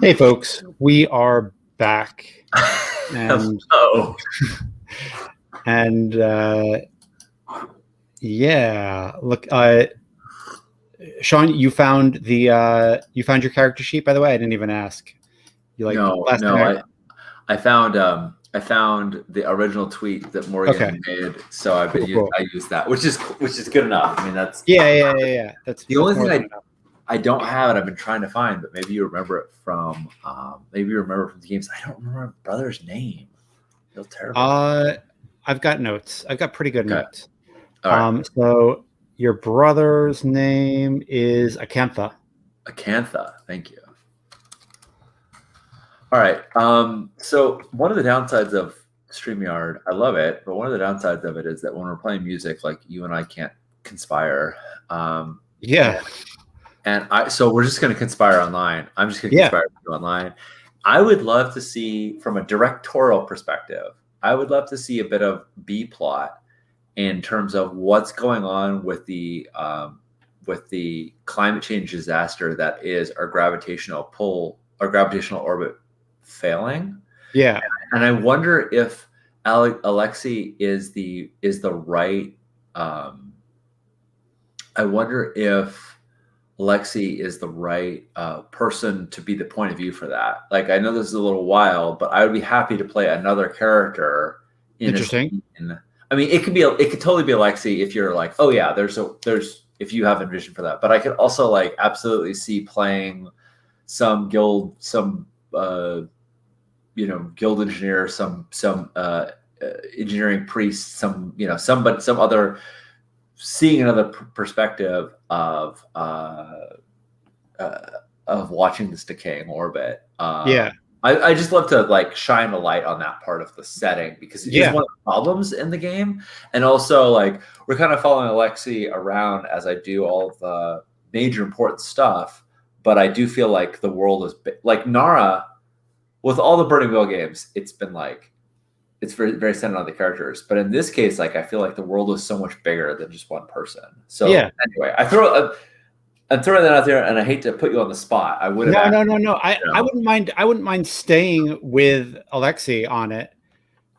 Hey folks, we are back, and Oh, and yeah, look, Sean, you found your character sheet, by the way. I didn't even ask. You like no, last no. time I found the original tweet that Okay, Morgan made, so cool, cool. I used that, which is good enough. I mean, that's Yeah. the That's only more thing than enough. I don't have it. I've been trying to find, but maybe you remember it from the games. I don't remember my brother's name. I feel terrible. Uh, I've got notes. I've got pretty good Okay, notes. all right. So your brother's name is Akantha. Acantha, thank you. All right. So one of the downsides of StreamYard, I love it, but one of the downsides of it is that when we're playing music, like you and I can't conspire. Um, Yeah, so we're just going to conspire online. I'm just going to yeah, conspire with you online. I would love to see, from a directorial perspective, I would love to see a bit of B plot in terms of what's going on with the climate change disaster that is our gravitational orbit failing. yeah. And I wonder if Alexei is the right. I wonder if Alexei is the right person to be the point of view for that. Like, I know this is a little wild, but I would be happy to play another character in a Interesting. scene. I mean, it could totally be Alexei if you're like, oh yeah, there's if you have a vision for that. But I could also like absolutely see playing some guild engineer, some engineering priest, some other, seeing another perspective of watching this decaying orbit. Yeah, I just love to like shine a light on that part of the setting because it is yeah. one of the problems in the game. And also, like, we're kind of following Alexei around as I do all of the major important stuff, but I do feel like the world is like Nara. With all the Burning Wheel games, it's been like, it's very, very centered on the characters. But in this case, like, I feel like the world is so much bigger than just one person. So Yeah. anyway, I'm throwing that out there, and I hate to put you on the spot. I would have No. I wouldn't mind. I wouldn't mind staying with Alexei on it.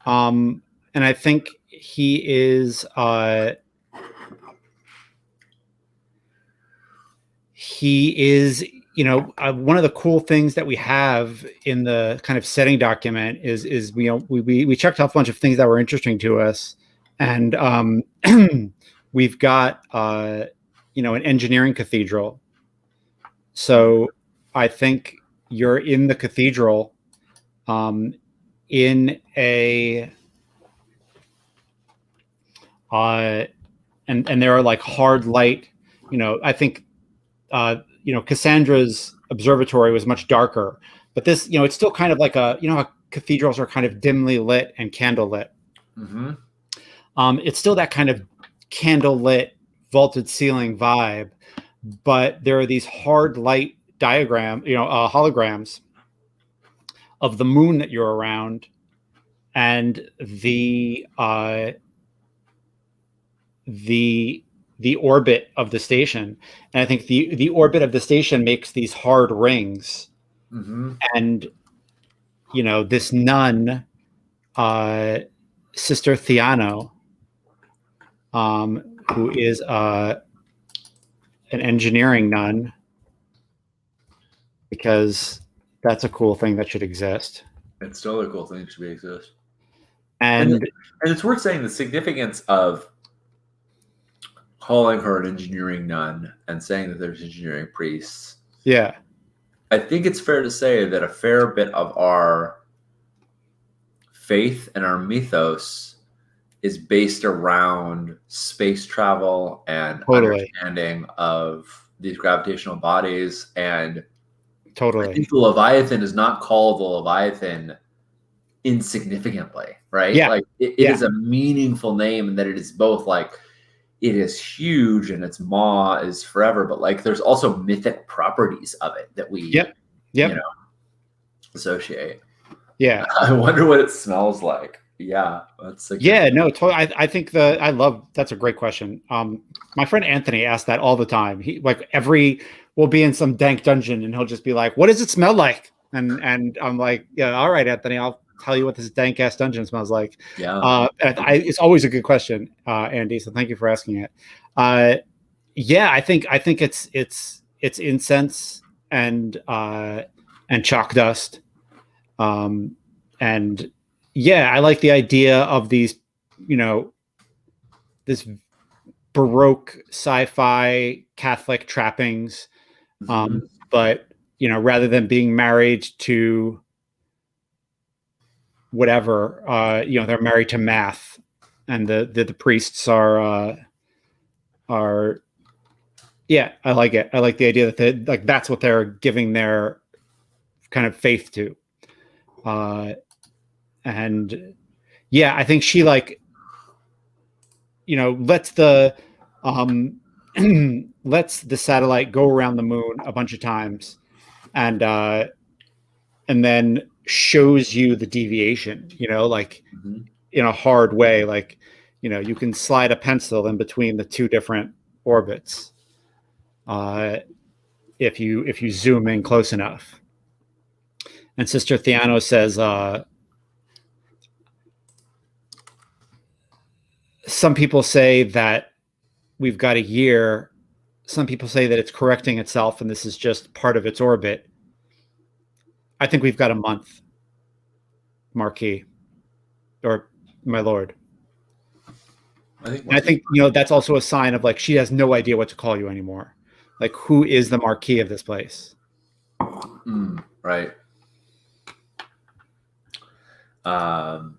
And I think he is. He is. One of the cool things that we have in the kind of setting document is we checked off a bunch of things that were interesting to us, and we've got an engineering cathedral. So I think you're in the cathedral, in a and there are like hard light. I think Cassandra's observatory was much darker, but this, it's still kind of like how cathedrals are kind of dimly lit and candle lit. Mm-hmm. It's still that kind of candle lit, vaulted ceiling vibe, but there are these hard light holograms of the moon that you're around, and the orbit of the station. And I think the orbit of the station makes these hard rings. Mm-hmm. And this nun, Sister Theano, who is an engineering nun, because that's a cool thing that should exist. It's still a cool thing to exist. And it's worth saying the significance of calling her an engineering nun and saying that there's engineering priests. yeah, I think it's fair to say that a fair bit of our faith and our mythos is based around space travel and totally, understanding of these gravitational bodies. And totally. I think the Leviathan is not called the Leviathan insignificantly, right? Yeah. Like it is a meaningful name, and that it is both like, it is huge and its maw is forever, but like there's also mythic properties of it that we associate. Yeah. I wonder what it smells like. Yeah, that's no, totally. I think that's a great question. My friend Anthony asked that all the time. He we'll be in some dank dungeon and he'll just be like, "What does it smell like?" And I'm like, yeah, all right, Anthony, I'll tell you what this dank ass dungeon smells like. Yeah. It's always a good question, Andy. So thank you for asking it. Uh, yeah, I think it's incense and chalk dust. Um, and yeah, I like the idea of these, you know, this Baroque sci-fi Catholic trappings. Mhm. But rather than being married to whatever, they're married to math, and the priests are yeah, I like it. I like the idea that like that's what they're giving their kind of faith to. And yeah, I think she like lets the um lets the satellite go around the moon a bunch of times, and and then shows you the deviation, like Mhm. in a hard way, like you can slide a pencil in between the two different orbits, uh if you zoom in close enough. And Sister Theano says, some people say that we've got a year. Some people say that it's correcting itself and this is just part of its orbit. I think we've got a month, Marquis, or my lord. I think And I Marquis. think, that's also a sign of like she has no idea what to call you anymore. Like, who is the Marquis of this place? Right. Um,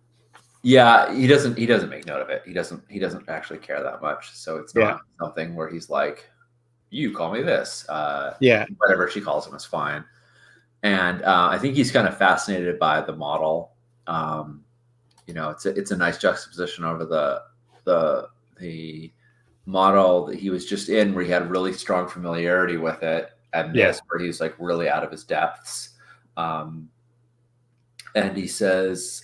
yeah, he doesn't make note of it. He doesn't actually care that much. So it's Yeah. not something where he's like, you call me this. Yeah. Whatever she calls him is fine. And I think he's kind of fascinated by the model. Um, it's a nice juxtaposition over the model that he was just in, where he had really strong familiarity with it, and Yeah. this, where he's like really out of his depths. Um, and he says,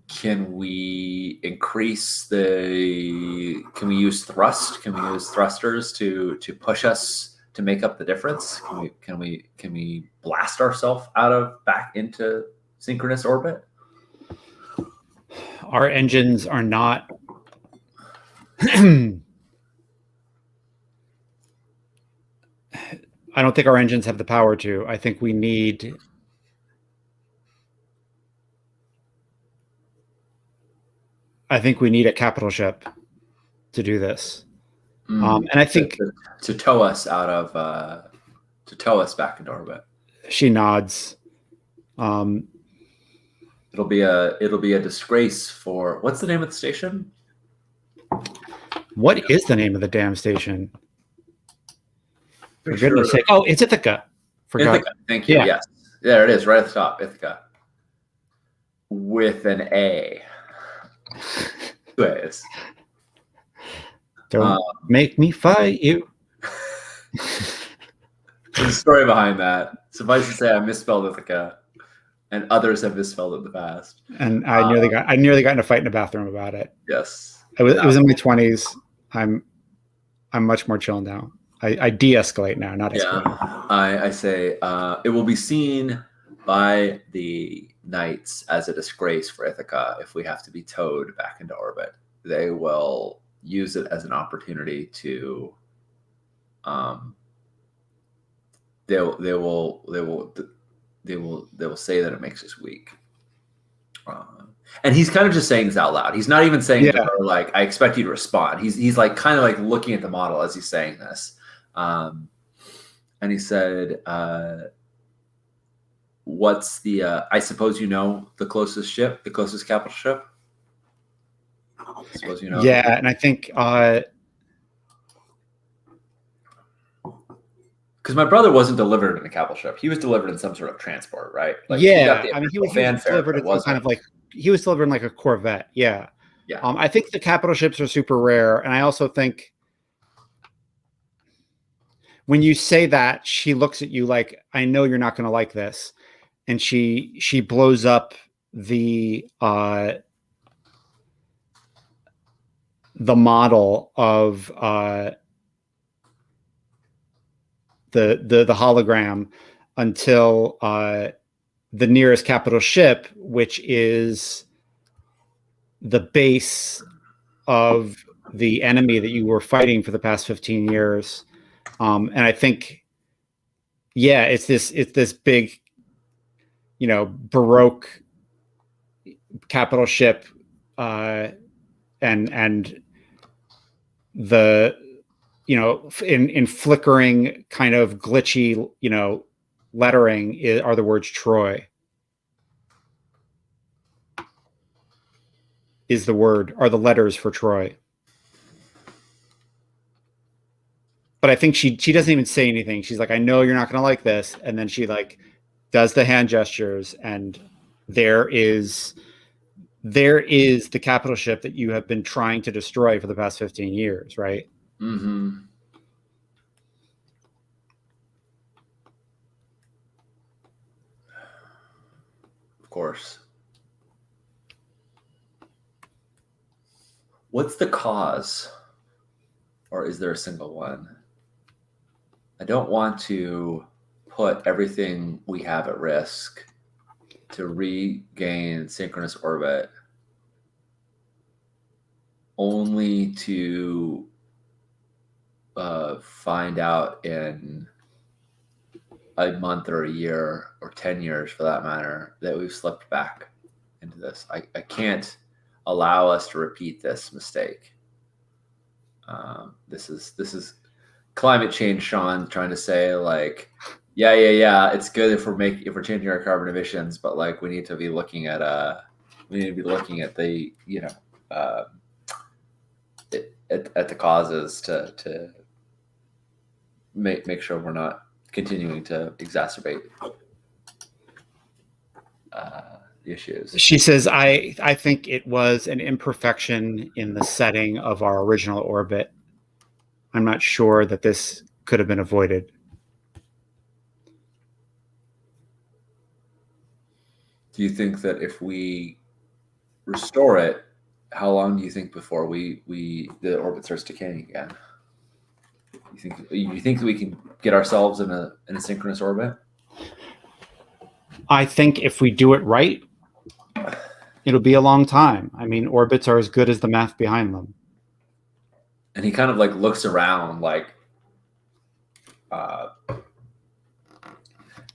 can we increase the? Can we use thrust? Can we use thrusters to push us to make up the difference? Can we blast ourselves out of back into synchronous orbit? Our engines are not I don't think our engines have the power to. I think we need a capital ship to do this. And I To, think to, to tow us out of to tow us back into orbit. she nods. Um, It'll be a disgrace for, what's the name of the station? what is the name of the damn station? For Pretty goodness sure. sake! Oh, it's Ithaca. Forgot. Ithaca. Thank you. Yeah. Yes, there it is, right at the top. Ithaca with an A. Anyways, Don't make me fight you. there's a story behind that. Suffice to say, I misspelled Ithaca, and others have misspelled it in the past. And I nearly got in a fight in a bathroom about it. Yes, It was in my 20s. I'm much more chill now. I de-escalate now, not yeah. escalate. I say it will be seen by the knights as a disgrace for Ithaca if we have to be towed back into orbit. They will use it as an opportunity to they will say that it makes us weak. And he's kind of just saying this out loud. He's not even saying to her like, "I expect you to respond." He's like kind of like looking at the model as he's saying this. And he said, "What's the? I suppose the closest ship, the closest capital ship. I suppose you know." Yeah, and I think because my brother wasn't delivered in a capital ship; he was delivered in some sort of transport, right? Like he got yeah, the I mean, he official was fanfare, delivered but in it some kind wasn't. of like he was delivered in like a Corvette. Yeah. Yeah. I think the capital ships are super rare, and I also think when you say that, she looks at you like, I know you're not going to like this, and she blows up the model of the hologram until the nearest capital ship, which is the base of the enemy that you were fighting for the past 15 years. And I think, yeah, it's this big, Baroque capital ship, and the, in flickering kind of glitchy, lettering are the words Troy. Are the letters for Troy. But I think she doesn't even say anything. She's like, I know you're not going to like this. And then she like does the hand gestures, and there is the capital ship that you have been trying to destroy for the past 15 years, right? Mm-hmm. Of course. What's the cause? Or is there a single one? I don't want to put everything we have at risk to regain synchronous orbit only to find out in a month or a year or 10 years for that matter that we've slipped back into this. I can't allow us to repeat this mistake. This is climate change, Sean, trying to say like, yeah, it's good if we're changing our carbon emissions, but like we need to be looking at the at the causes to make sure we're not continuing to exacerbate the issues. She says, I think it was an imperfection in the setting of our original orbit. I'm not sure that this could have been avoided. Do you think that if we restore it, how long do you think before the orbit starts decaying again? You think that we can get ourselves in a synchronous orbit? I think if we do it right, it'll be a long time. I mean, orbits are as good as the math behind them. And he kind of like looks around like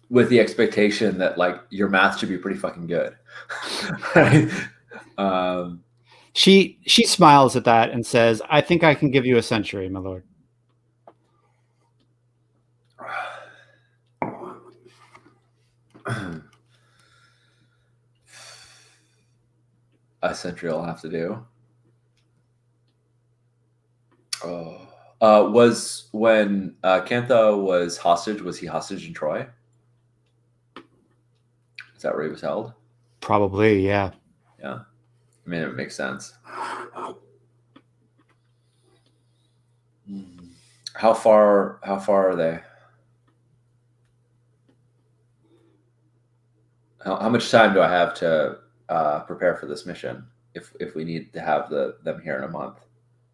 with the expectation that like your math should be pretty fucking good. Right? She smiles at that and says, I think I can give you a century, my lord. A century I'll have to do. Was when Cantho was hostage, was he hostage in Troy? Is that where he was held? Probably, yeah. Yeah. I mean, it makes sense. How far are they? How much time do I have to prepare for this mission if we need to have them here in a month?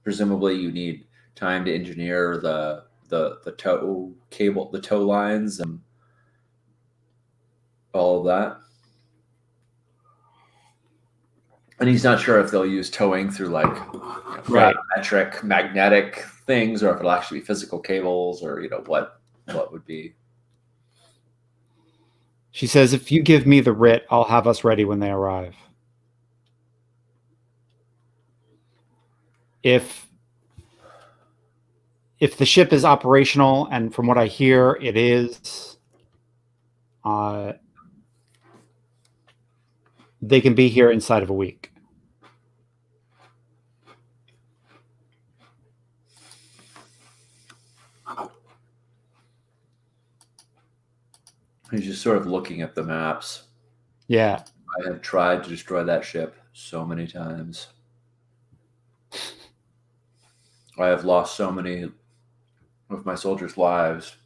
Presumably you need time to engineer the tow cable, the tow lines, and all of that. And he's not sure if they'll use towing through like gravimetric magnetic things, or if it'll actually be physical cables, or what would be. She says, if you give me the writ, I'll have us ready when they arrive. If the ship is operational, and from what I hear, it is, they can be here inside of a week. He's just sort of looking at the maps. Yeah. I have tried to destroy that ship so many times. I have lost so many of my soldiers' lives.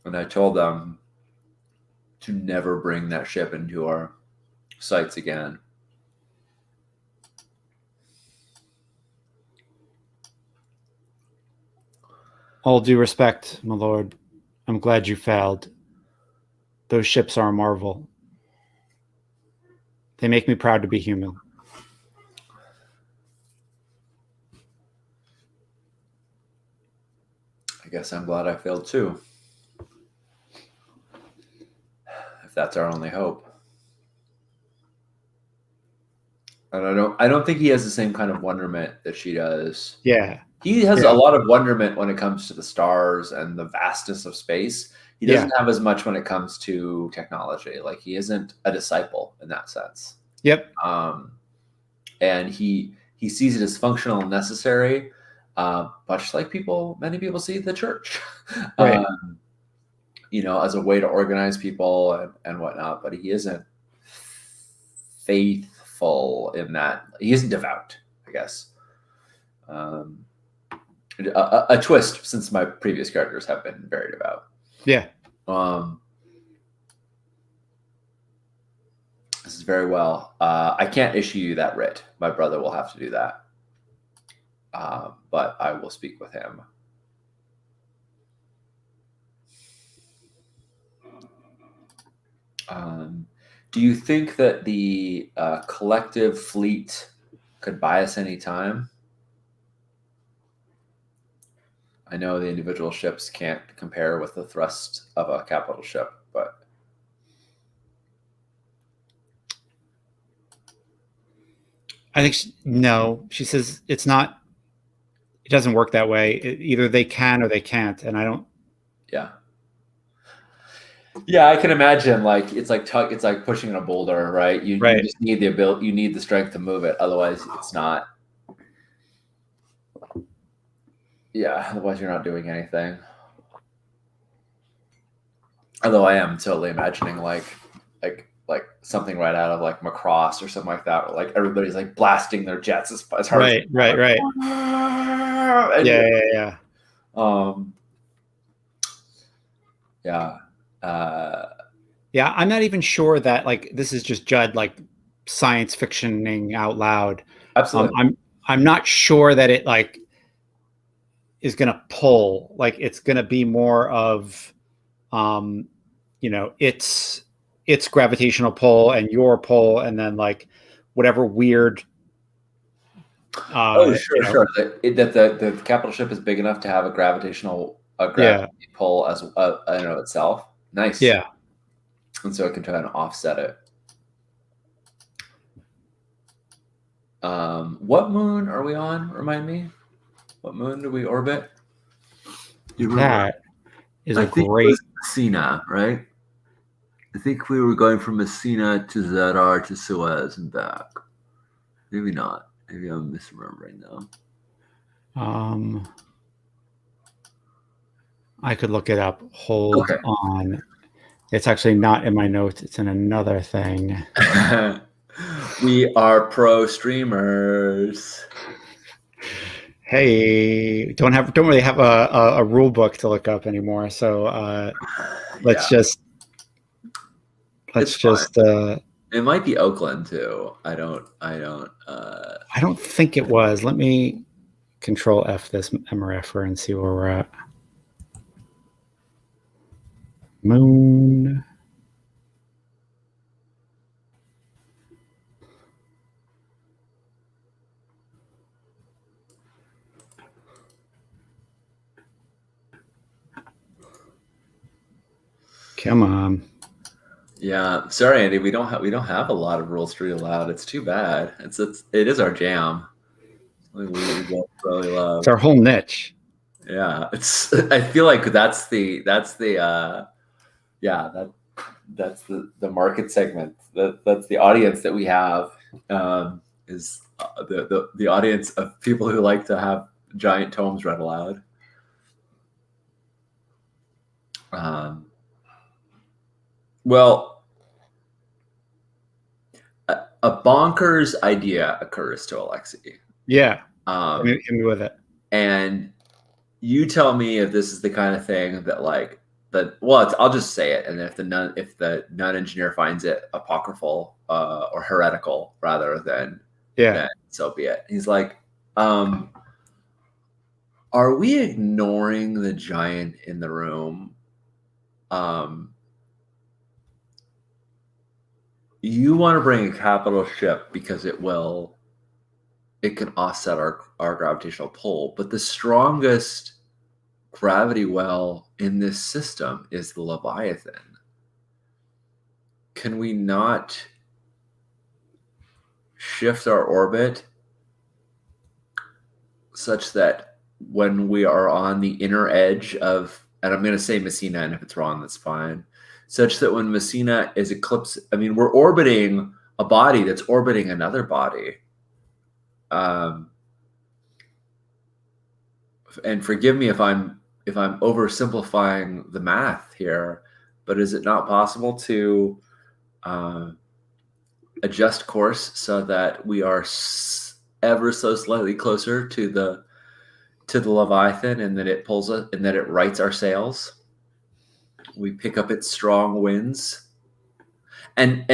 And I told them to never bring that ship into our sights again. All due respect, my lord. I'm glad you failed. Those ships are a marvel. They make me proud to be human. I guess I'm glad I failed too. If that's our only hope. And I don't think he has the same kind of wonderment that she does. Yeah. He has Yeah. a lot of wonderment when it comes to the stars and the vastness of space. He doesn't have as much when it comes to technology. Like, he isn't a disciple in that sense. Yep. And he sees it as functional and necessary, much like many people see the church, Right. As a way to organize people and whatnot. But he isn't faithful in that. He isn't devout, I guess. A twist, since my previous characters have been very devout. Yeah. This is very well. I can't issue you that writ. My brother will have to do that. But I will speak with him. Do you think that the collective fleet could buy us any time? I know the individual ships can't compare with the thrust of a capital ship, but I think no. She says it's not. It doesn't work that way. Either they can or they can't, and I don't. Yeah. Yeah, I can imagine. Like, it's like pushing a boulder, right? You just need the ability, you need the strength to move it. Otherwise, it's not. Yeah, otherwise you're not doing anything. Although I am totally imagining like something right out of like Macross or something like that, where like everybody's like blasting their jets as hard as right. Yeah. Yeah. Yeah, I'm not even sure that like this is just Judd like science fictioning out loud. Absolutely. I'm not sure that it like is going to pull. Like, it's going to be more of its gravitational pull and your pull, and then like whatever weird sure. That the capital ship is big enough to have a gravitational pull as in and of itself. Nice. Yeah. And so it can try and offset it. What moon are we on? Remind me. What moon do we orbit? You remember? That is a great. It was Messina, right? I think we were going from Messina to Zadar to Suez and back. Maybe not. Maybe I'm misremembering now. I could look it up. Hold on. It's actually not in my notes. It's in another thing. We are pro streamers. Hey, don't really have a rule book to look up anymore. So let's just. It might be Oakland too. I don't think it was. Let me Control F this MRFer and see where we're at. Moon. Come on. Yeah, sorry, Andy. We don't have a lot of rules to read aloud. It's too bad. It is our jam. We really love. It's our whole niche. Yeah, I feel like that's the market segment. That's the audience that we have. Is the audience of people who like to have giant tomes read aloud. Well, a bonkers idea occurs to Alexi. Yeah. Hit me with it. And you tell me if this is the kind of thing that I'll just say it. And if the nun engineer finds it apocryphal or heretical rather than, then so be it. He's like, Are we ignoring the giant in the room? You want to bring a capital ship because it can offset our gravitational pull, but the strongest gravity well in this system is the Leviathan. Can we not shift our orbit such that when we are on the inner edge of, and I'm going to say Messina, and if it's wrong, that's fine, such that when Messina is eclipsed, I mean, we're orbiting a body that's orbiting another body. And forgive me if I'm oversimplifying the math here, but is it not possible to adjust course so that we are ever so slightly closer to the Leviathan, and that it pulls us, and that it rights our sails? We pick up its strong winds, and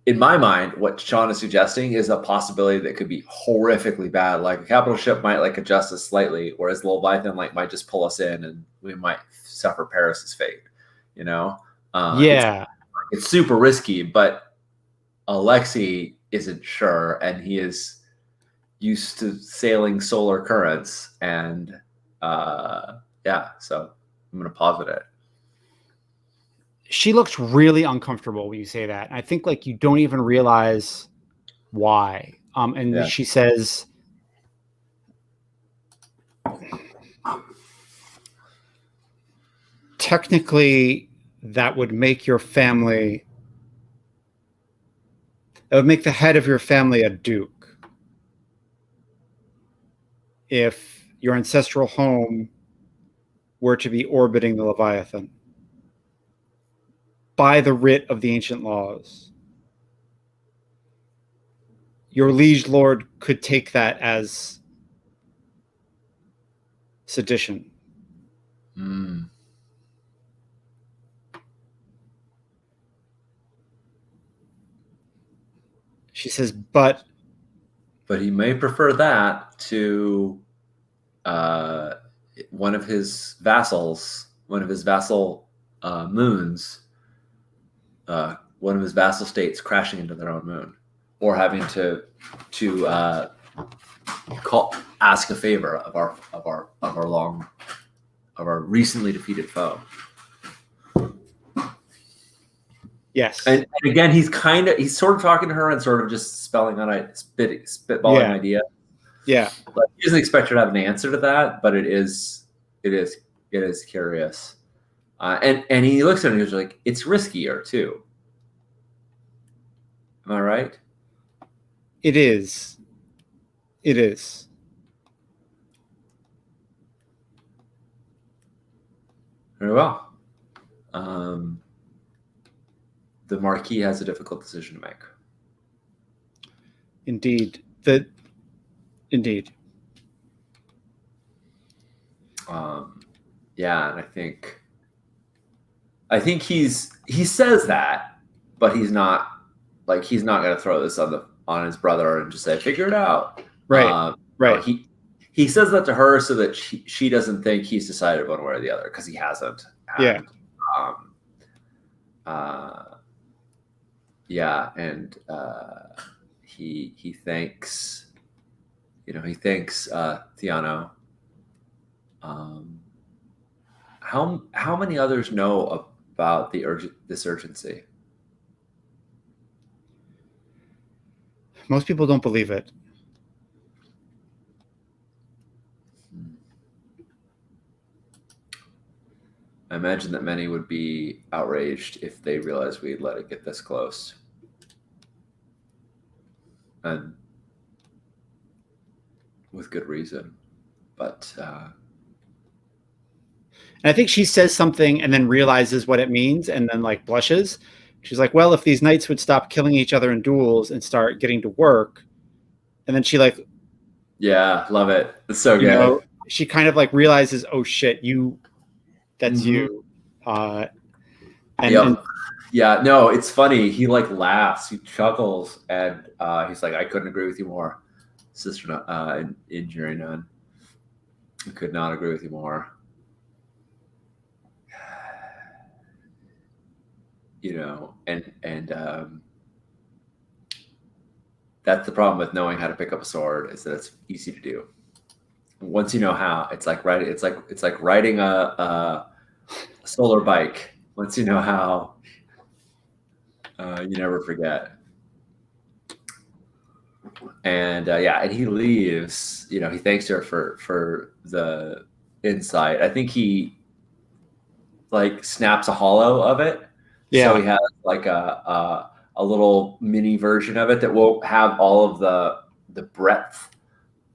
in my mind, what Sean is suggesting is a possibility that could be horrifically bad. Like a capital ship might like adjust us slightly, whereas the Leviathan might just pull us in, and we might suffer Paris's fate. You know, Yeah. it's super risky, but Alexei isn't sure, and he is used to sailing solar currents, and yeah, so I'm going to posit it. She looks really uncomfortable when you say that. I think like you don't even realize why. And Yeah. she says, technically, that would make your family, it would make the head of your family a duke. If your ancestral home were to be orbiting the Leviathan by the writ of the ancient laws, your liege lord could take that as sedition. Mm. She says, but he may prefer that to one of his vassals, one of his vassal moons, one of his vassal states crashing into their own moon, or having to ask a favor of our recently defeated foe. yes. And again, he's sort of talking to her and sort of just spelling on spitballing idea. Yeah. Like, he doesn't expect her to have an answer to that, but it is curious. And he looks at her and he's like, it's riskier too. Am I right? It is. It is. Very well. The Marquis has a difficult decision to make. Indeed. Indeed. Yeah, and I think he says that, but he's not going to throw this on his brother and just say, figure it out. Right. Right. He says that to her so that she doesn't think he's decided one way or the other, because he hasn't. And, yeah. And he thanks, Theano. How many others know about this urgency? Most people don't believe it. I imagine that many would be outraged if they realized we'd let it get this close. And with good reason. But and I think she says something and then realizes what it means and then like blushes. She's like, well, if these knights would stop killing each other in duels and start getting to work. And then she like, yeah, love it. It's so good. She kind of like realizes, oh shit, that's you. Yeah, no, it's funny. He like laughs, he chuckles, and he's like, I couldn't agree with you more, sister in Jury Nun. I could not agree with you more. You know, and that's the problem with knowing how to pick up a sword, is that it's easy to do. Once you know how, it's like riding. It's like riding a solar bike. Once you know how, you never forget. And yeah, and he leaves. You know, he thanks her for the insight. I think he like snaps a hollow of it, so Yeah. he has like a little mini version of it that won't have all of the breadth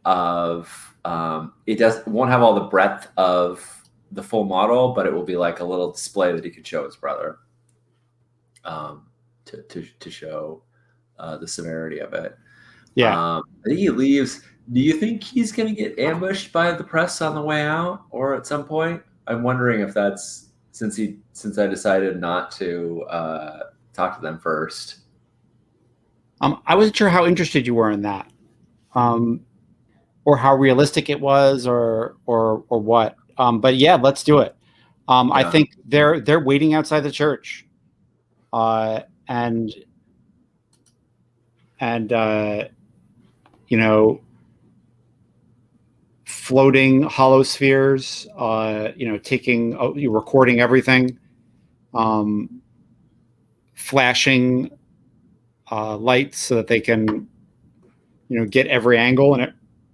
of it does won't have all the breadth of the full model, but it will be like a little display that he could show his brother, um, to show the severity of it. Yeah. I think he leaves. Do you think he's going to get ambushed by the press on the way out, or at some point? I'm wondering if that's since I decided not to talk to them first. I wasn't sure how interested you were in that, um, or how realistic it was, or what. But yeah, let's do it. I Yeah, think they're waiting outside the church, uh, and and you know, floating hollow spheres. Taking recording everything, um, flashing lights so that they can get every angle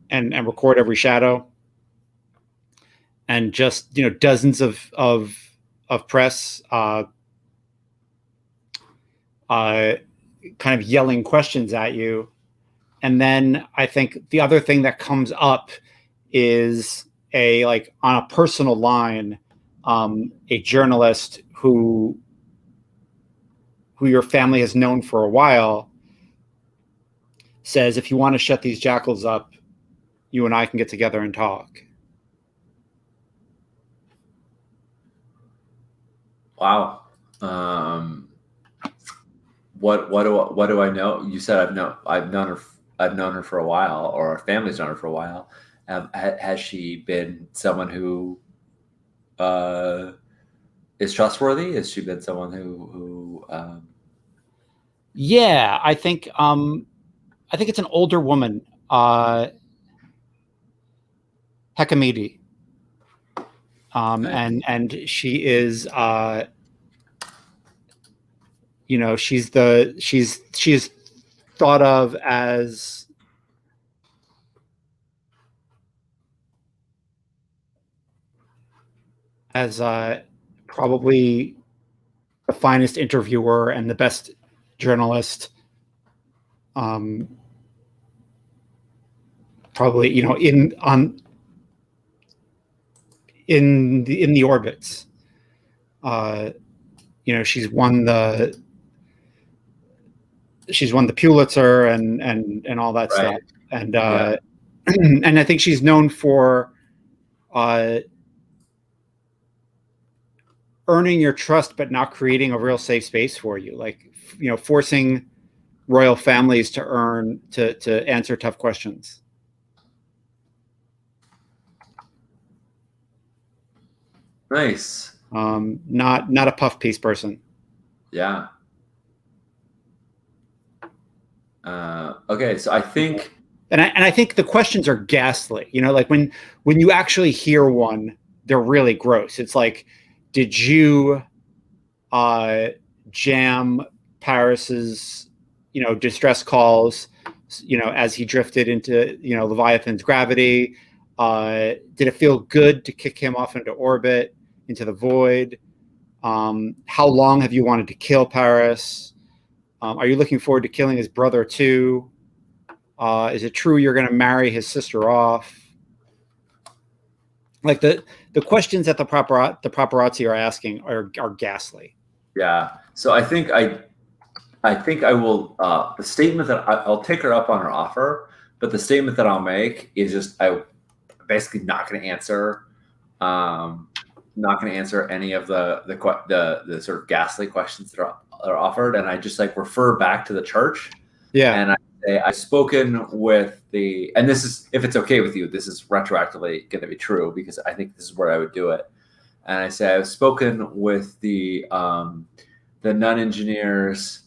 and record every shadow, and just dozens of press uh, kind of yelling questions at you. And then I think the other thing that comes up is a like on a personal line, a journalist who your family has known for a while says, if you want to shut these jackals up, you and I can get together and talk. wow. Um, what do I know? You said I've known her for a while, or our family's known her for a while. Has she been someone who uh, is trustworthy? Has she been someone who Yeah, I think it's an older woman, Hecamede, nice, and she is, she's thought of as probably the finest interviewer and the best journalist, um, probably in the orbits. Uh, she's won the Pulitzer and all that right? stuff, and Yeah, and I think she's known for uh, earning your trust, but not creating a real safe space for you, like forcing royal families to answer tough questions. nice. Not a puff piece person. Yeah. Okay, so I think And I think the questions are ghastly. Like when you actually hear one, they're really gross. It's like, did you uh, jam Paris's distress calls as he drifted into Leviathan's gravity? Did it feel good to kick him off into orbit, into the void? How long have you wanted to kill Paris? Are you looking forward to killing his brother too? Is it true you're going to marry his sister off? Like the questions that the paparazzi are asking are ghastly. yeah. So I think I will. The statement that I'll take her up on her offer, but the statement that I'll make is just I basically not going to answer, um, not going to answer any of the sort of ghastly questions that are offered, and I just like refer back to the church, Yeah. and I say I've spoken with the, and this is, if it's okay with you, this is retroactively going to be true because I think this is where I would do it. And I say I've spoken with the nun engineers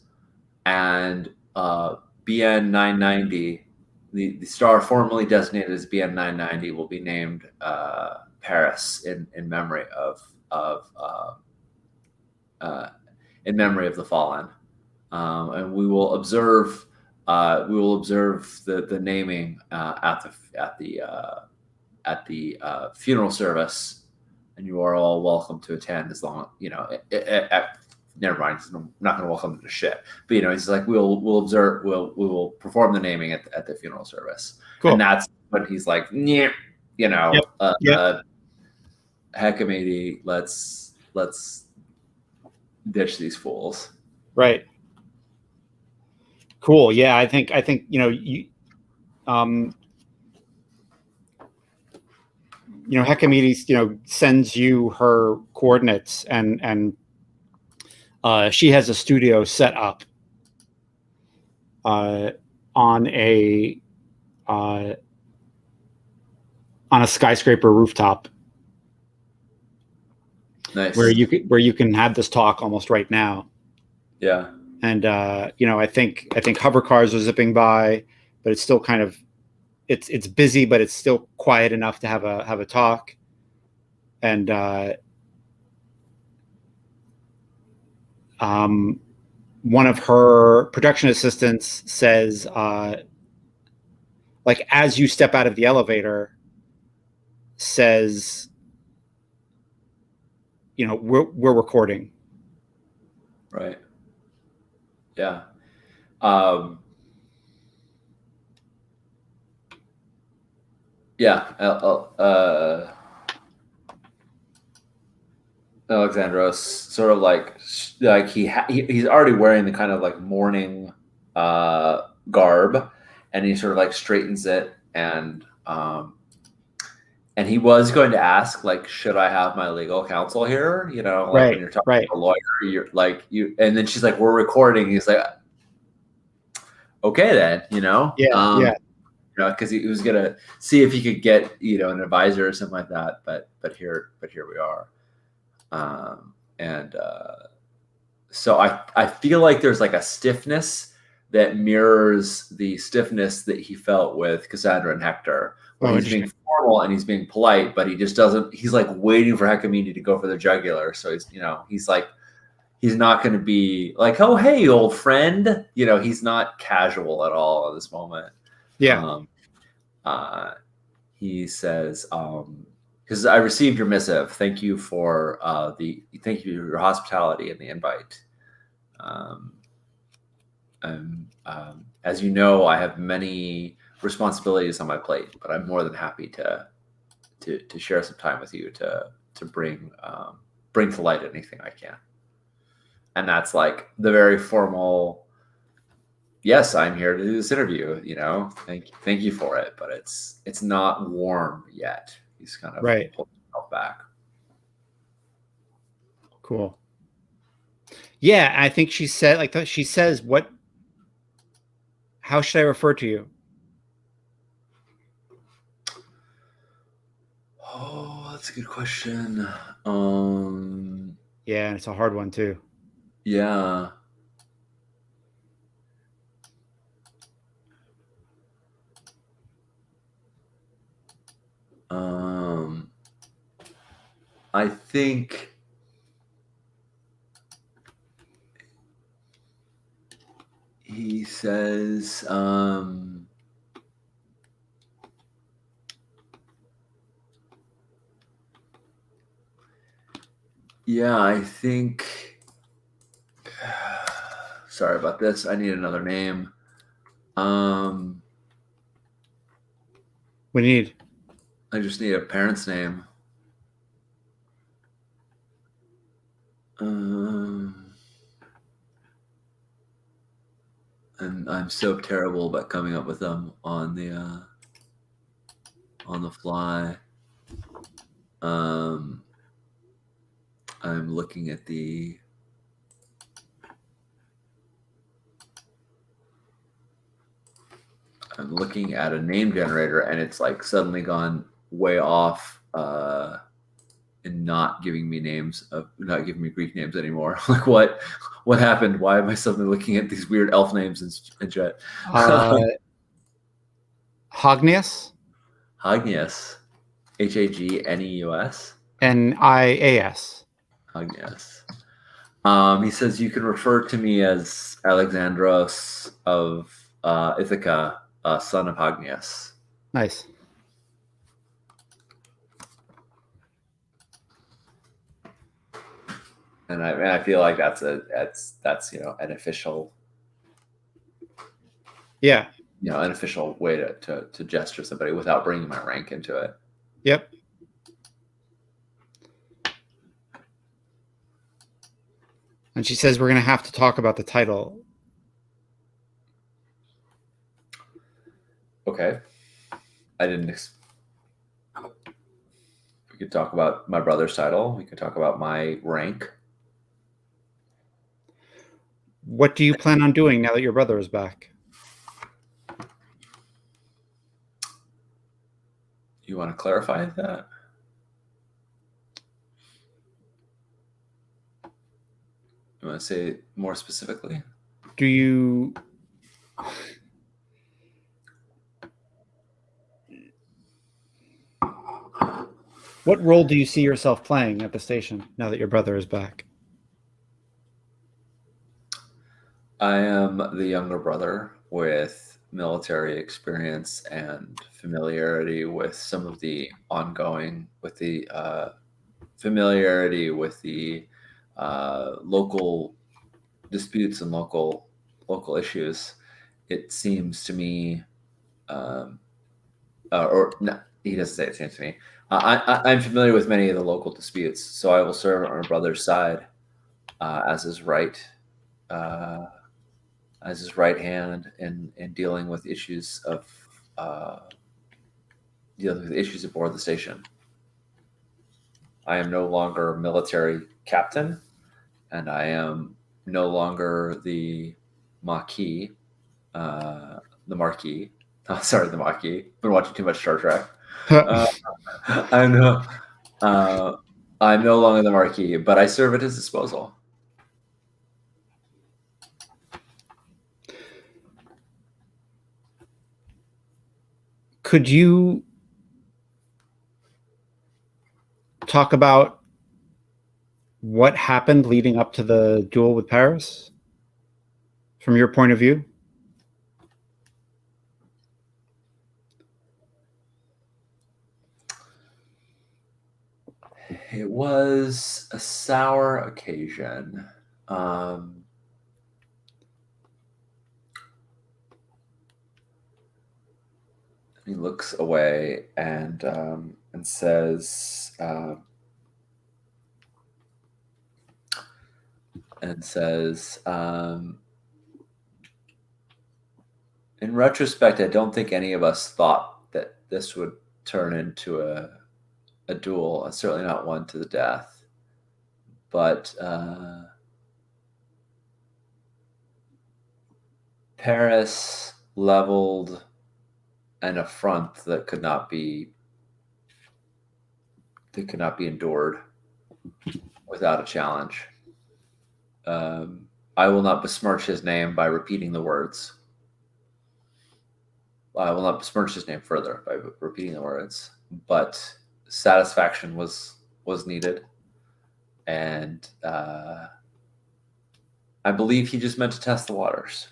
and BN 990. The star formerly designated as BN 990 will be named Paris in memory of in memory of the fallen, and we will observe the naming at the funeral service, and you are all welcome to attend as long never mind. I'm not going to welcome to shit, but he's like, we'll observe, we will perform the naming at the funeral service, Cool. And that's when he's like, yep. Hecamede, let's ditch these fools. Right. Cool. Yeah, I think Hecamede sends you her coordinates, and she has a studio set up on a skyscraper rooftop. Nice. Where you can have this talk almost right now. Yeah. And I think hover cars are zipping by, but it's still kind of it's busy, but it's still quiet enough to have a talk. And one of her production assistants says, like, as you step out of the elevator, says, we're recording. Right. Yeah. Yeah. Alexandros sort of like he's already wearing the kind of like mourning garb, and he sort of like straightens it, and he was going to ask, like, should I have my legal counsel here? Like when you're talking to a lawyer, you're like and then she's like, we're recording. He's like, okay then, Yeah. Because he was gonna see if he could get an advisor or something like that, but here we are. So I feel like there's like a stiffness that mirrors the stiffness that he felt with Cassandra and Hector, where he's being formal and he's being polite, but he just doesn't. He's like waiting for Hecamede to go for the jugular. So he's like, he's not going to be like, oh hey old friend. He's not casual at all at this moment. Yeah. He says, because I received your missive. Thank you for your hospitality and the invite. As you know, I have many responsibilities on my plate, but I'm more than happy to share some time with you to bring to light anything I can. And that's like the very formal, yes, I'm here to do this interview. Thank you for it, but it's not warm yet. He's kind of pulled himself back. Cool. Yeah, I think she said, she says, how should I refer to you? Oh, that's a good question. Yeah, it's a hard one too. Yeah. I think he says, yeah, I think, sorry about this. I need another name. We need. I just need a parent's name. And I'm so terrible about coming up with them on the fly. I'm looking at the. I'm looking at a name generator, and it's like suddenly gone way off and not giving me not giving me Greek names anymore. Like what happened? Why am I suddenly looking at these weird elf names and shit? Hognius, Hagnius, Hagneus, Nias. Hagnius. He says you can refer to me as Alexandros of Ithaca, son of Hagnius. Nice. And I feel like that's an official, Yeah. an official way to gesture somebody without bringing my rank into it. Yep. And she says we're going to have to talk about the title. Okay. I didn't. We could talk about my brother's title. We could talk about my rank. What do you plan on doing now that your brother is back? You want to clarify that? You want to say more specifically? Do you... What role do you see yourself playing at the station now that your brother is back? I am the younger brother with military experience and familiarity with some of the familiarity with the local disputes and local issues. It seems to me, or no, he doesn't say it seems to me. I'm familiar with many of the local disputes, so I will serve on my brother's side as his right. As his right hand in dealing with issues aboard the station. I am no longer a military captain, and I am no longer the Marquis. The Marquis. Oh, sorry, the Marquis. Been watching too much Star Trek. I know. I'm no longer the Marquis, but I serve at his disposal. Could you talk about what happened leading up to the duel with Paris from your point of view? It was a sour occasion. He looks away and says, in retrospect, I don't think any of us thought that this would turn into a duel, certainly not one to the death. But Paris leveled an affront that could not be endured without a challenge. I will not besmirch his name by repeating the words. I will not besmirch his name further by repeating the words, but satisfaction was needed, and I believe he just meant to test the waters,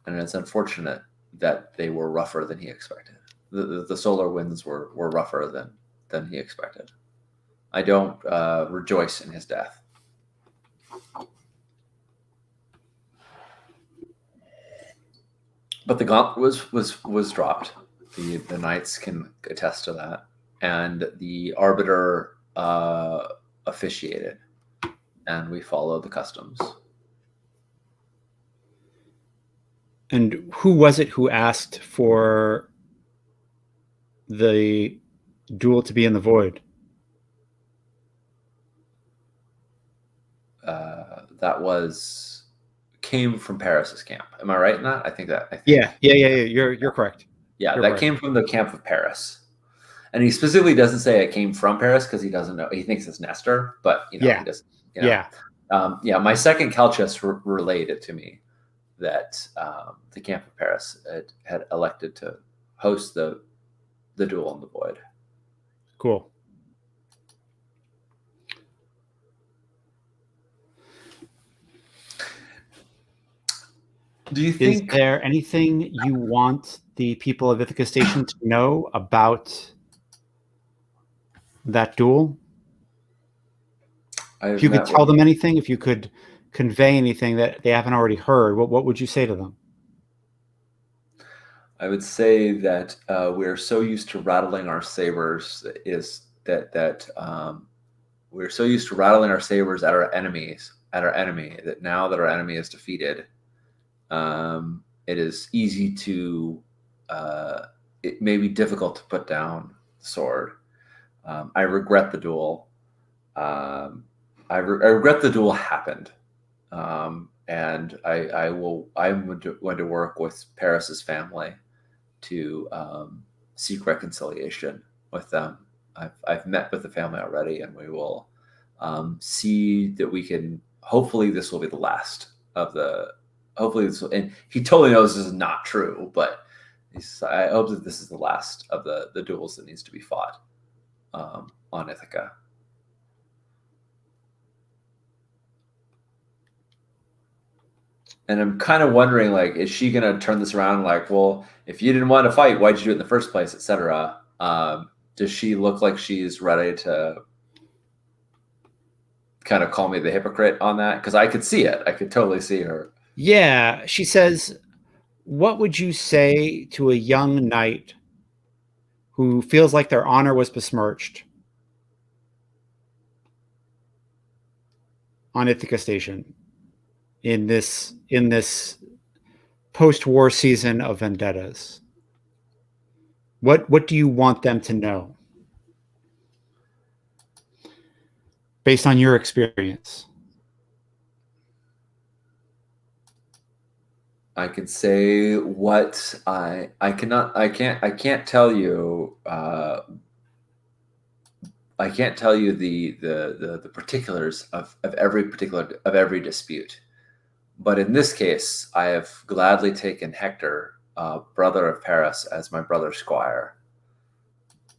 and it's unfortunate that they were rougher than he expected. The solar winds were rougher than he expected. I don't rejoice in his death. But the gauntlet was dropped. The knights can attest to that, and the arbiter officiated, and we followed the customs. And who was it who asked for the duel to be in the void? That came from Paris's camp. Am I right in that? I think that. Yeah. You're correct. Yeah, You're that right. came from the camp of Paris. And he specifically doesn't say it came from Paris because he doesn't know. He thinks it's Nestor, but he Yeah. doesn't. Yeah. Yeah. My second Calchas relayed it to me that the camp of Paris had elected to host the duel in the void. Cool. Do you Is think there anything you want the people of Ithaca Station to know about that duel? I If have you could met with? tell them anything, if you could convey anything that they haven't already heard, what would you say to them? I would say that we're so used to rattling our sabers is that we're so used to rattling our sabers at our enemies at our enemy that now that our enemy is defeated, it is easy to it may be difficult to put down the sword. I regret the duel. I regret the duel happened. And I'm going to work with Paris's family to seek reconciliation with them. I've met with the family already, and we will see that we can. Hopefully, this will be the last of the. Hopefully, this will, and he totally knows this is not true, but I hope that this is the last of the duels that needs to be fought on Ithaca. And I'm kind of wondering, like, is she going to turn this around? Like, well, if you didn't want to fight, why'd you do it in the first place, etc. Does she look like she's ready to kind of call me the hypocrite on that? Because I could see it. I could totally see her. Yeah, she says, what would you say to a young knight who feels like their honor was besmirched on Ithaca Station in this post-war season of vendettas? What do you want them to know based on your experience? I could say what I can't tell you I can't tell you the particulars of every dispute. But in this case, I have gladly taken Hector, brother of Paris, as my brother squire,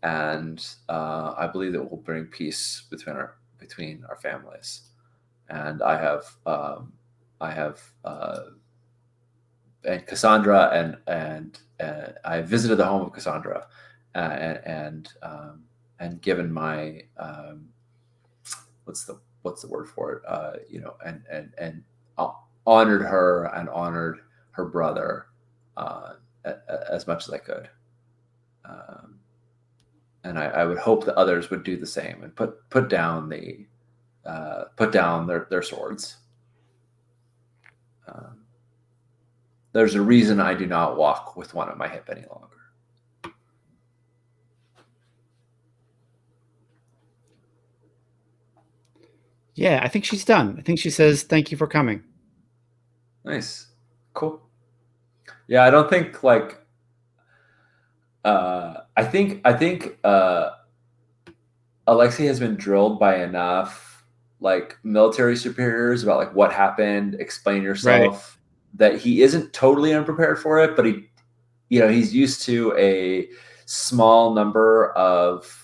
and I believe that will bring peace between our families. And I have and Cassandra and I visited the home of Cassandra, and given my what's the word for it? And honored her and honored her brother uh, as much as I could. Um, and I would hope that others would do the same and put down their swords. Um, there's a reason I do not walk with one at my hip any longer. Yeah, I think she's done. I think she says, thank you for coming. Nice, cool. Yeah, I don't think like. I think Alexei has been drilled by enough like military superiors about like what happened, explain Right. yourself, that he isn't totally unprepared for it, but he's used to a small number of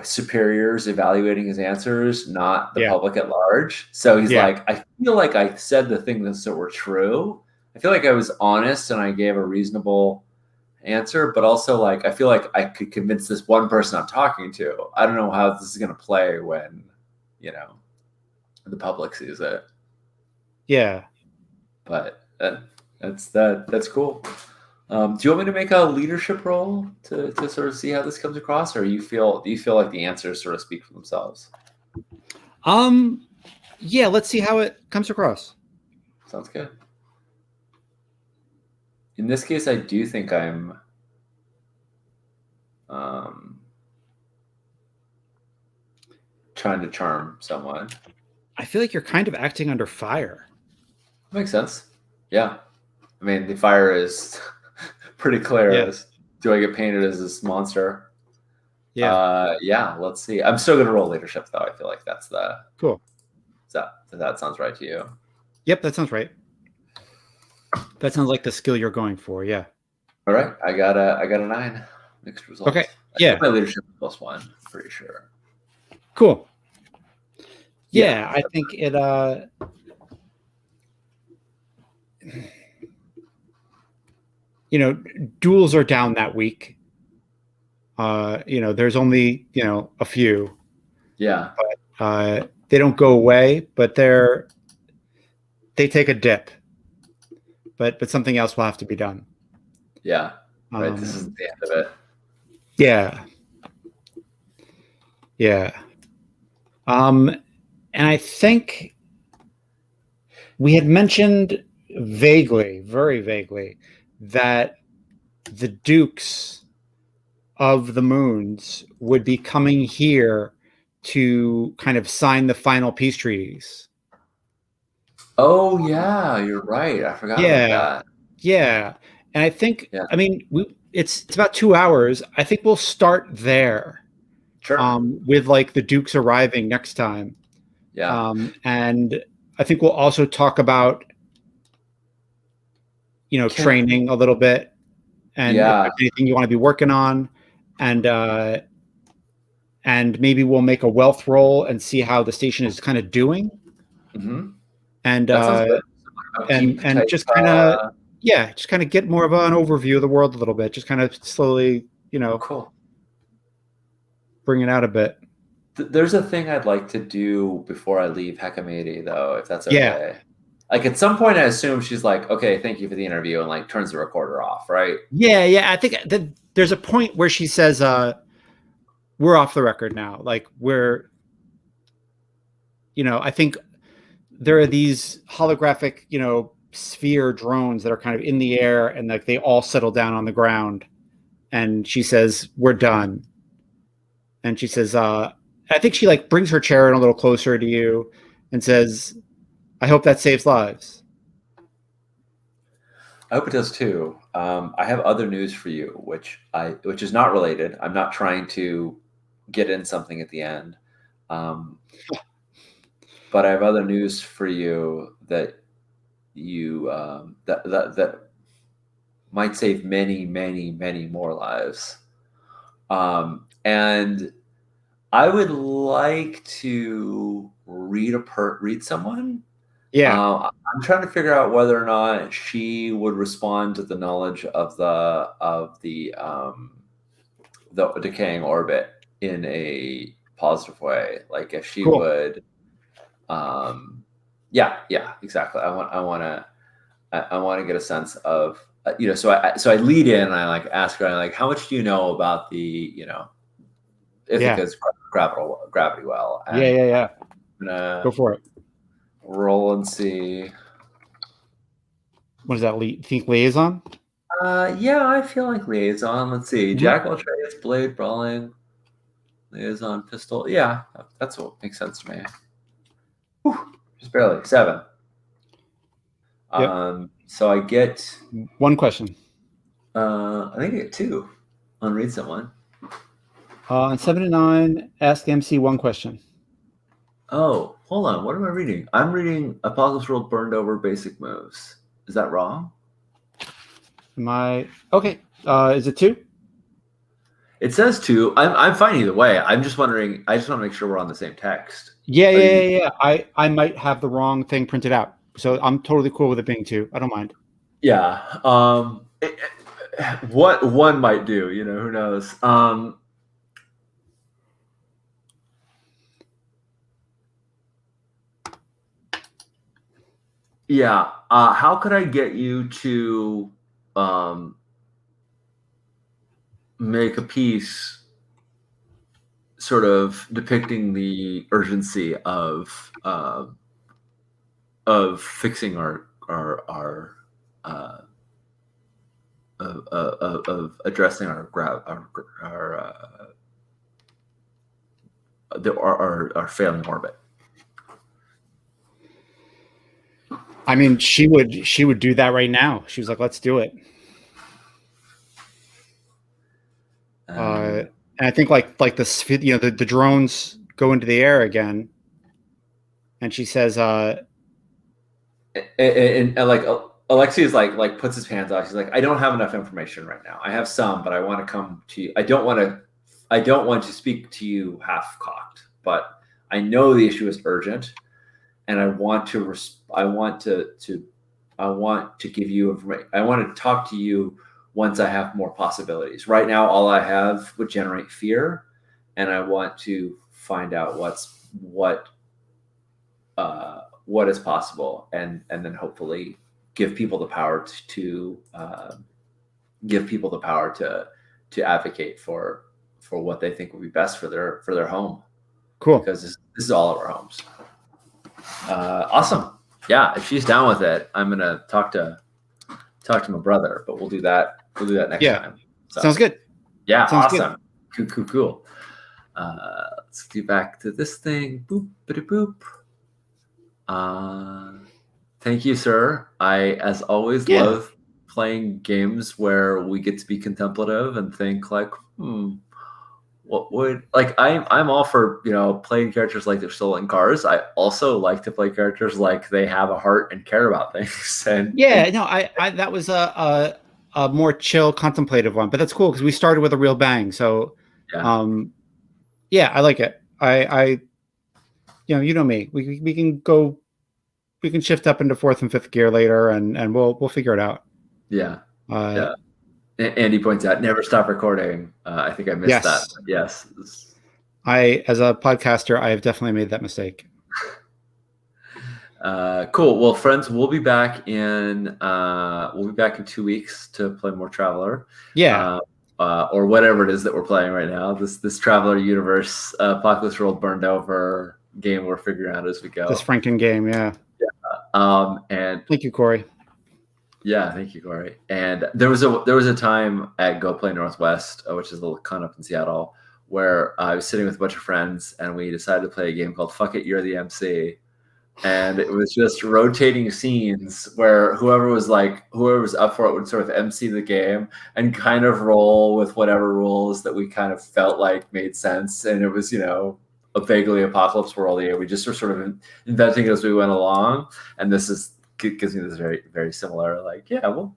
superiors evaluating his answers, not the Yeah. public at large. So he's Yeah. like, I feel like I said the things that were true. I feel like I was honest and I gave a reasonable answer, but also like I feel like I could convince this one person I'm talking to. I don't know how this is going to play when you know the public sees it, Yeah. but that's cool. Do you want me to make a leadership role to sort of see how this comes across, or do you feel like the answers sort of speak for themselves? Um, yeah, let's see how it comes across. Sounds good. In this case, I do think I'm um, trying to charm someone. I feel like you're kind of acting under fire. Makes sense. Yeah. I mean, the fire is pretty clear. Yeah. Do I get painted as this monster? Yeah. Yeah, let's see. I'm still gonna roll leadership though. I feel like that's the Cool. that sounds right to you. Yep, that sounds right. That sounds like the skill you're going for. Yeah. All right, I got a 9. Mixed results. Okay. I Yeah. think my leadership is +1. I'm pretty sure. Cool. Yeah, I think it. Duels are down that week. There's only a few. Yeah. But they don't go away, but they take a dip. But something else will have to be done. Yeah. Right. This is the end of it. Yeah. Yeah. And I think we had mentioned vaguely, very vaguely, that the Dukes of the Moons would be coming here to kind of sign the final peace treaties. Oh yeah, you're right. I forgot about that. Yeah. And I think, I mean, it's about 2 hours. I think we'll start there. Sure. With like the Dukes arriving next time. Yeah. And I think we'll also talk about, training a little bit, and if there's anything you want to be working on, and maybe we'll make a wealth roll and see how the station is kind of doing. Mm-hmm. And that sounds good. and just kind of just kind of get more of an overview of the world a little bit. Just kind of slowly, cool. Bring it out a bit. There's a thing I'd like to do before I leave Hecamede, though, if that's okay. Yeah. Like at some point, I assume she's like, "Okay, thank you for the interview," and like turns the recorder off, right? Yeah. I think that there's a point where she says, "We're off the record now." Like we're, I think there are these holographic, sphere drones that are kind of in the air, and like they all settle down on the ground. And she says, "We're done." And she says, I think she like brings her chair in a little closer to you and says, "I hope that saves lives." I hope it does too. I have other news for you, which is not related. I'm not trying to get in something at the end, but I have other news for you that you that might save many, many, many more lives. And I would like to read someone. Yeah. I'm trying to figure out whether or not she would respond to the knowledge of the decaying orbit in a positive way. Like if she would, yeah, exactly. I want to get a sense of, so I lead in and I like ask her, like, how much do you know about the, Ithaca's gravity well? And yeah. I'm gonna go for it. Roll and see. What is that? Think liaison? Yeah, I feel like liaison. Let's see. Mm-hmm. Jack of all trades, blade, brawling, liaison, pistol. Yeah, that's what makes sense to me. Whew, just barely 7. Yep. So I get 1 question. I think I get 2 on read someone. On 7 to 9, ask MC 1 question. Oh, hold on. What am I reading? I'm reading Apocalypse World burned over basic moves. Is that wrong? Am I okay? Is it 2? It says 2. I'm fine either way. I'm just wondering. I just want to make sure we're on the same text. Yeah. I might have the wrong thing printed out, so I'm totally cool with it being 2. I don't mind. Yeah. What one might do, who knows? Yeah. How could I get you to make a piece sort of depicting the urgency of fixing our of addressing our failing orbit? I mean, she would do that right now. She was like, "Let's do it." And I think like the drones go into the air again, and she says, and like Alexei is like puts his hands out. She's like, I don't have enough information right now. I have some, but I want to come to you. I don't want to speak to you half cocked, but I know the issue is urgent, and I want to give you information. I want to talk to you once I have more possibilities. Right now, all I have would generate fear, and I want to find out what is possible, and then hopefully give people the power to advocate for what they think would be best for their home. cool. Because this is all of our homes. Awesome. Yeah, if she's down with it, I'm gonna talk to my brother, but we'll do that next time. So, sounds good. Yeah, awesome. Good. Cool. Let's get back to this thing. Boop, boop. Thank you, sir. I, as always, love playing games where we get to be contemplative and think like, what would like I'm all for playing characters like they're stolen cars. I also like to play characters like they have a heart and care about things. And I that was a more chill, contemplative one, but that's cool because we started with a real bang. So, I like it. I you know me. We can go. We can shift up into fourth and fifth gear later, and we'll figure it out. Yeah. Andy points out, never stop recording. I think I missed that. Yes. As a podcaster, I have definitely made that mistake. Cool. Well, friends, we'll be back in 2 weeks to play more Traveler. Yeah. Or whatever it is that we're playing right now. This Traveler Universe Apocalypse World Burned Over game we're figuring out as we go. This Franken game, yeah. And thank you, Corey. Yeah, thank you, Corey. And there was a time at Go Play Northwest, which is a little con up in Seattle, where I was sitting with a bunch of friends and we decided to play a game called Fuck It, You're the MC. And it was just rotating scenes where whoever was up for it would sort of MC the game and kind of roll with whatever rules that we kind of felt like made sense. And it was, a vaguely apocalypse world. We just were sort of inventing it as we went along. And this gives me this very, very similar, we'll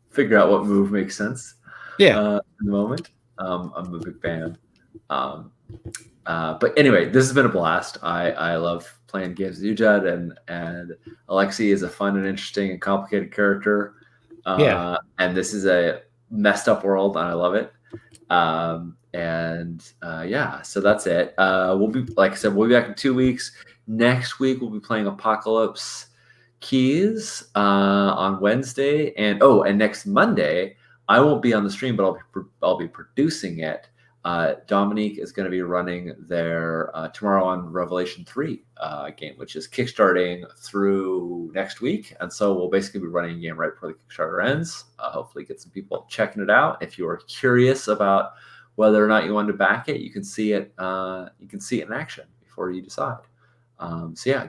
figure out what move makes sense. In the moment. I'm a big fan. But anyway, this has been a blast. I love playing games with you, Judd, and Alexei is a fun and interesting and complicated character. And this is a messed up world, and I love it. So that's it. We'll be, like I said, we'll be back in 2 weeks. Next week we'll be playing Apocalypse Keys on Wednesday, and next Monday I won't be on the stream, but I'll be producing it. Dominique is going to be running their tomorrow on Revelation 3 game, which is kickstarting through next week. And so we'll basically be running a game right before the Kickstarter ends. Hopefully get some people checking it out. If you are curious about whether or not you want to back it, you can see it in action before you decide.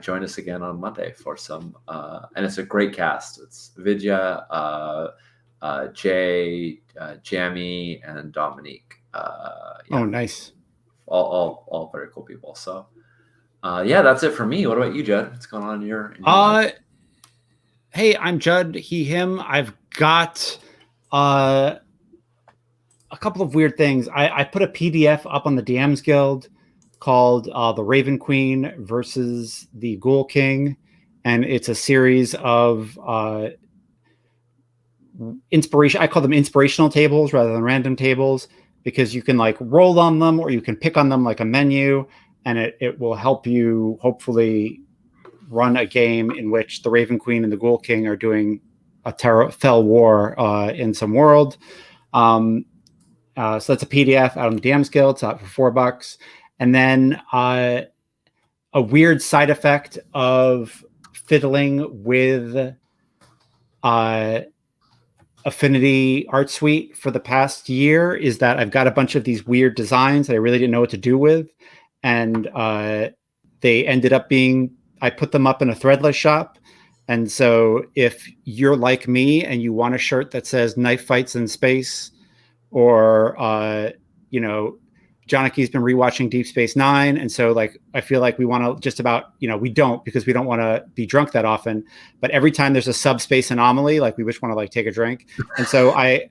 Join us again on Monday for some, and it's a great cast. It's Vidya, Jay, Jamie, and Dominique. Nice. All very cool people. So, that's it for me. What about you, Judd? What's going on in your life? Hey, I'm Judd, he, him. I've got a couple of weird things. I put a PDF up on the DMs Guild called The Raven Queen versus the Ghoul King. And it's a series of inspiration. I call them inspirational tables rather than random tables, because you can roll on them or you can pick on them like a menu, and it will help you hopefully run a game in which the Raven Queen and the Ghoul King are doing a fell war in some world. So that's a PDF out on the DMs Guild. It's out for $4. And then a weird side effect of fiddling with Affinity Art Suite for the past year is that I've got a bunch of these weird designs that I really didn't know what to do with. And they ended up I put them up in a Threadless shop. And so if you're like me and you want a shirt that says Knife Fights in Space, or, Joniki's been rewatching Deep Space Nine, and so like I feel like we want to just about, we don't, because we don't want to be drunk that often. But every time there's a subspace anomaly, like we just want to like take a drink. And so I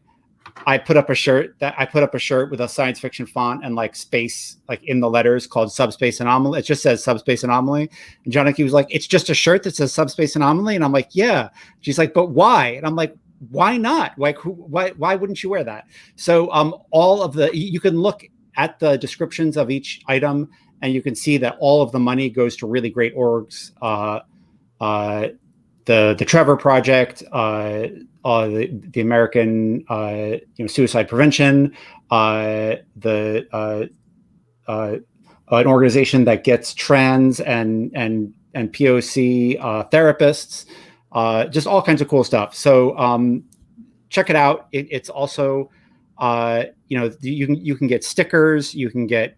put up a shirt with a science fiction font and like space like in the letters called Subspace Anomaly. It just says Subspace Anomaly. And Joniki was like, it's just a shirt that says Subspace Anomaly. And I'm like, yeah. She's like, but why? And I'm like, why not? Like, why wouldn't you wear that? So all of you can look at the descriptions of each item, and you can see that all of the money goes to really great orgs. The Trevor Project, the American suicide prevention, an organization that gets trans and POC therapists, just all kinds of cool stuff. So check it out. It's also you can get stickers, you can get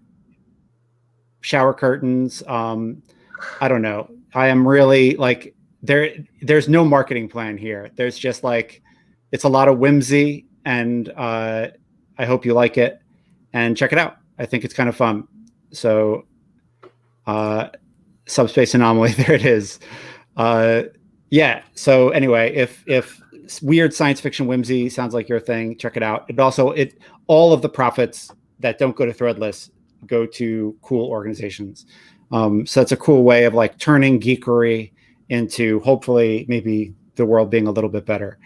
shower curtains. I don't know. I am really like there's no marketing plan here. There's just like, it's a lot of whimsy, and I hope you like it and check it out. I think it's kind of fun. So Subspace Anomaly, there it is. Yeah. So anyway, if weird science fiction whimsy sounds like your thing, check it out. All of the profits that don't go to Threadless go to cool organizations. So it's a cool way of like turning geekery into hopefully maybe the world being a little bit better.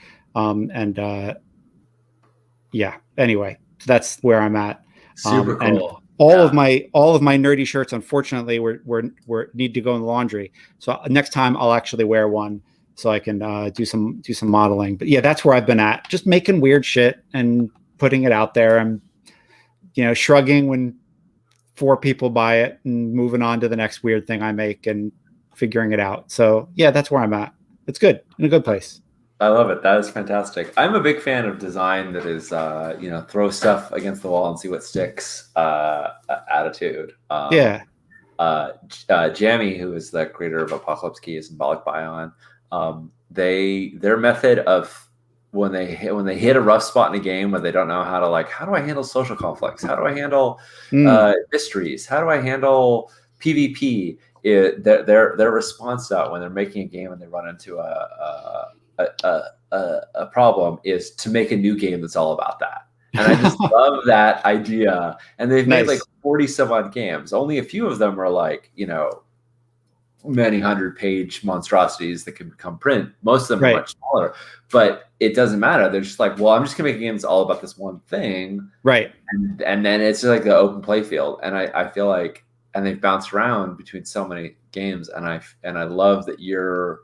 Yeah, anyway, so that's where I'm at. Super cool. And all of my nerdy shirts, unfortunately, were need to go in the laundry. So next time I'll actually wear one so I can do some modeling. But yeah, that's where I've been at, just making weird shit and putting it out there. I'm shrugging when 4 people buy it and moving on to the next weird thing I make and figuring it out. So yeah, that's where I'm at. It's good, in a good place. I love it. That is fantastic. I'm a big fan of design that is, throw stuff against the wall and see what sticks attitude. Yeah. Jammy, who is the creator of Apocalypse Key and Symbolic Bion, their method of when they hit a rough spot in a game where they don't know how do I handle social conflicts? How do I handle mysteries? How do I handle PvP? Their response to that when they're making a game and they run into a problem is to make a new game that's all about that. And I just love that idea. And they've made like 40 some odd games. Only a few of them are like, many 100-page monstrosities that can become print. Most of them are much smaller, but it doesn't matter. They're just like, well, I'm just gonna make a game that's all about this one thing. Right. And then it's like the open play field. And I feel like, and they've bounced around between so many games. And I love that you're,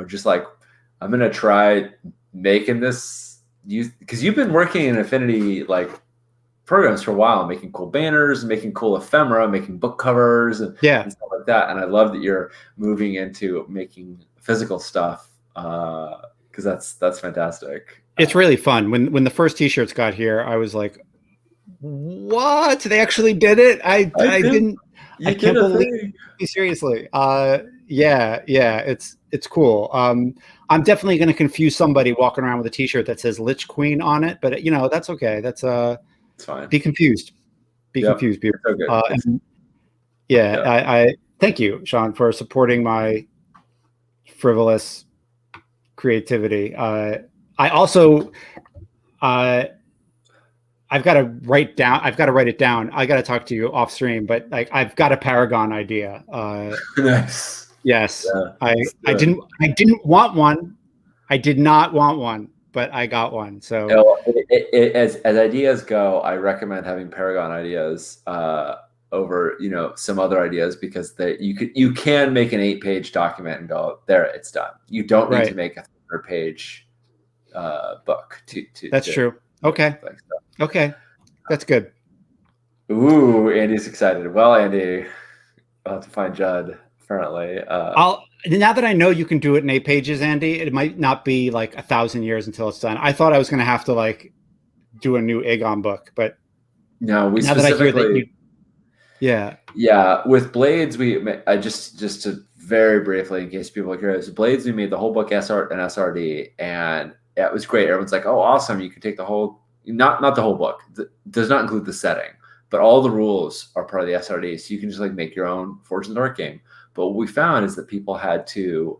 just like, I'm going to try making this because you've been working in Affinity, like programs for a while, making cool banners, making cool ephemera, making book covers and stuff like that. And I love that you're moving into making physical stuff. Cause that's fantastic. It's really fun. When the first t-shirts got here, I was like, what? They actually did it? I can't believe it. Seriously. Yeah, it's cool. I'm definitely going to confuse somebody walking around with a t-shirt that says Lich Queen on it, but that's okay. That's it's fine. Be confused. Confused, people. So I thank you, Sean, for supporting my frivolous creativity. I also I've got to write it down. I got to talk to you off stream, but like I've got a Paragon idea. Nice. Yes. Yeah, I didn't want one. I did not want one, but I got one. So as ideas go, I recommend having Paragon ideas over some other ideas because you can make an 8-page document and go there, it's done. You don't need to make a 300-page book. That's true. Okay. Okay, that's good. Ooh, Andy's excited. Well, Andy, I'll have to find Judd. Apparently, now that I know you can do it in 8 pages, Andy, it might not be like 1,000 years until it's done. I thought I was going to have to like do a new Aegon book, but no, we now that I hear that with Blades, I just to very briefly, in case people are curious, Blades, we made the whole book SR and SRD, and it was great. Everyone's like, "Oh, awesome! You can take the whole." Not the whole book. Does not include the setting. but all the rules are part of the SRD, so you can just like make your own Forge in the Dark game. But what we found is that people had to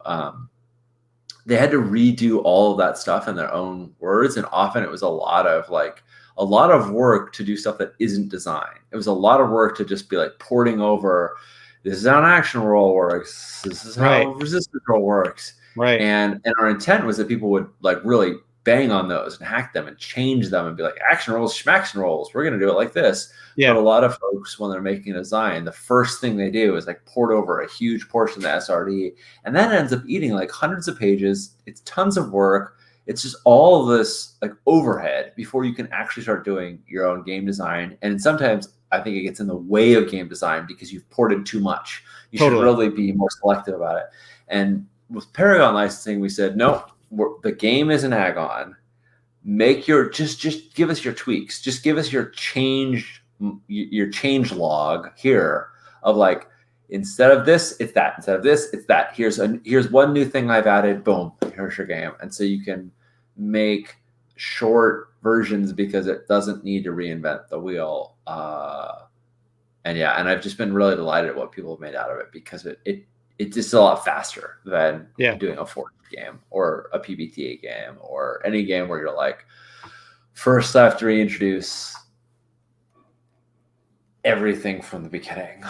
they had to redo all of that stuff in their own words, and often it was a lot of work to do stuff that isn't design. It was a lot of work to just be like porting over, this is how an action roll works, this is how resistance roll works. Right. And our intent was that people would like really bang on those and hack them and change them and be like, action rolls, schmaction rolls, we're going to do it like this. Yeah. But a lot of folks, when they're making a design, the first thing they do is like port over a huge portion of the SRD, and that ends up eating like hundreds of pages. It's tons of work. It's just all of this like overhead before you can actually start doing your own game design. And sometimes I think it gets in the way of game design because you've ported too much. You should really be more selective about it. And with Paragon licensing, we said, no, the game is an add-on. Make your just give us your tweaks. Just give us your change log here of like, instead of this, it's that. Instead of this, it's that. Here's one new thing I've added. Boom, here's your game. And so you can make short versions because it doesn't need to reinvent the wheel. And I've just been really delighted at what people have made out of it because it's just a lot faster than doing a Forge game or a PBTA game or any game where you're like, first I have to reintroduce everything from the beginning.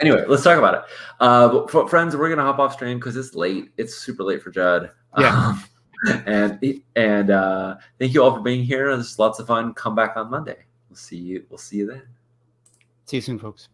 Anyway, let's talk about it. But friends, we're gonna hop off stream because it's late. It's super late for Judd. And thank you all for being here. This is lots of fun. Come back on Monday. We'll see you then. See you soon, folks.